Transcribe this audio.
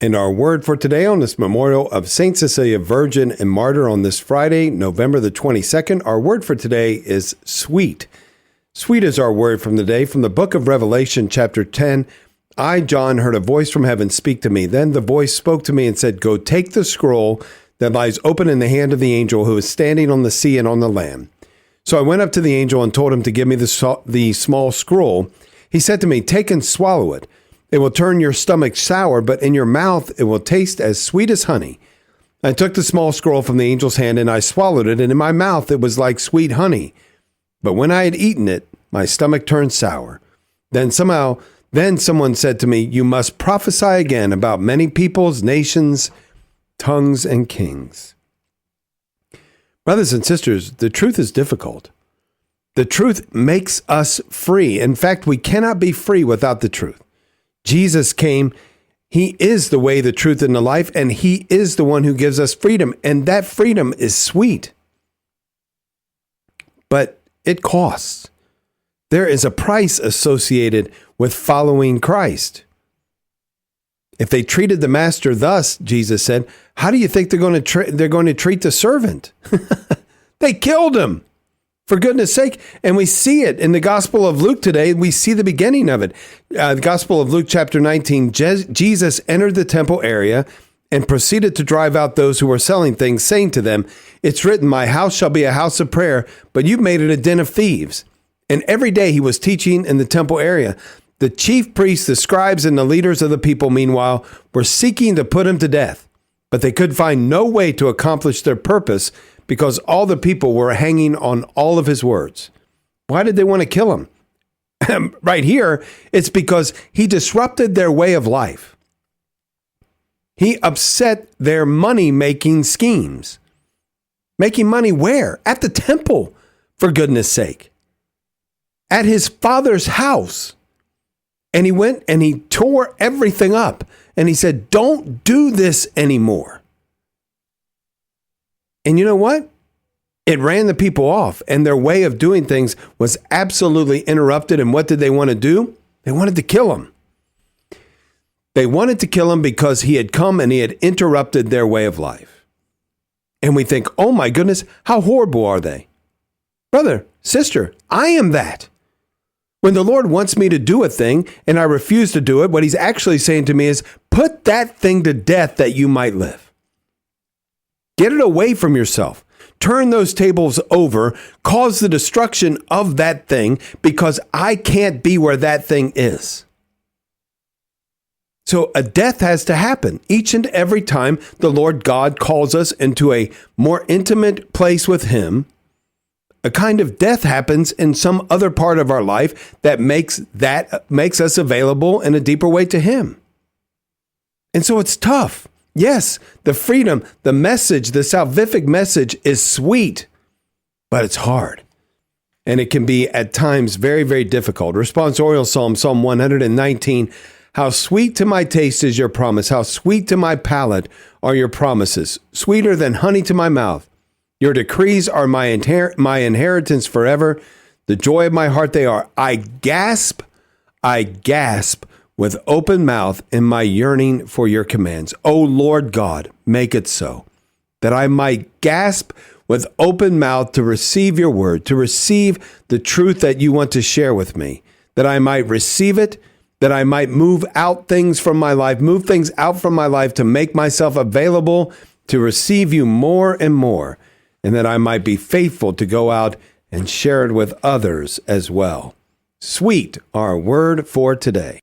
And our word for today on this memorial of St. Cecilia, Virgin and Martyr on this Friday, November the 22nd, our word for today is sweet. Sweet is our word from the day from the book of Revelation, chapter 10. I, John, heard a voice from heaven speak to me. Then the voice spoke to me and said, "Go take the scroll that lies open in the hand of the angel who is standing on the sea and on the land." So I went up to the angel and told him to give me the small scroll. He said to me, "Take and swallow it. It will turn your stomach sour, but in your mouth it will taste as sweet as honey." I took the small scroll from the angel's hand and I swallowed it, and in my mouth it was like sweet honey. But when I had eaten it, my stomach turned sour. Then someone said to me, "You must prophesy again about many peoples, nations, tongues, and kings." Brothers and sisters, the truth is difficult. The truth makes us free. In fact, we cannot be free without the truth. Jesus came. He is the way, the truth, and the life, and he is the one who gives us freedom. And that freedom is sweet. But it costs. There is a price associated with following Christ. If they treated the master thus, Jesus said, how do you think they're going to treat the servant? They killed him, for goodness sake. And we see it in the Gospel of Luke today. We see the beginning of it. The Gospel of Luke chapter 19, Jesus entered the temple area and proceeded to drive out those who were selling things, saying to them, "It's written, my house shall be a house of prayer, but you've made it a den of thieves." And every day he was teaching in the temple area. The chief priests, the scribes, and the leaders of the people, meanwhile, were seeking to put him to death. But they could find no way to accomplish their purpose because all the people were hanging on all of his words. Why did they want to kill him? Right here, it's because he disrupted their way of life. He upset their money-making schemes. Making money where? At the temple, for goodness sake. At his father's house. And he went and he tore everything up. And he said, "Don't do this anymore." And you know what? It ran the people off, and their way of doing things was absolutely interrupted. And what did they want to do? They wanted to kill him. They wanted to kill him because he had come and he had interrupted their way of life. And we think, oh my goodness, how horrible are they? Brother, sister, I am that. When the Lord wants me to do a thing and I refuse to do it, what he's actually saying to me is, put that thing to death that you might live. Get it away from yourself. Turn those tables over. Cause the destruction of that thing because I can't be where that thing is. So a death has to happen each and every time the Lord God calls us into a more intimate place with him. A kind of death happens in some other part of our life that makes us available in a deeper way to him. And so it's tough. Yes, the freedom, the message, the salvific message is sweet, but it's hard. And it can be at times very, very difficult. Responsorial Psalm, Psalm 119, "How sweet to my taste is your promise. How sweet to my palate are your promises. Sweeter than honey to my mouth. Your decrees are my inheritance forever. The joy of my heart they are. I gasp with open mouth in my yearning for your commands. O Lord God, make it so, that I might gasp with open mouth to receive your word, to receive the truth that you want to share with me, that I might receive it, that I might move things out from my life to make myself available to receive you more and more, and that I might be faithful to go out and share it with others as well." Sweet, our word for today.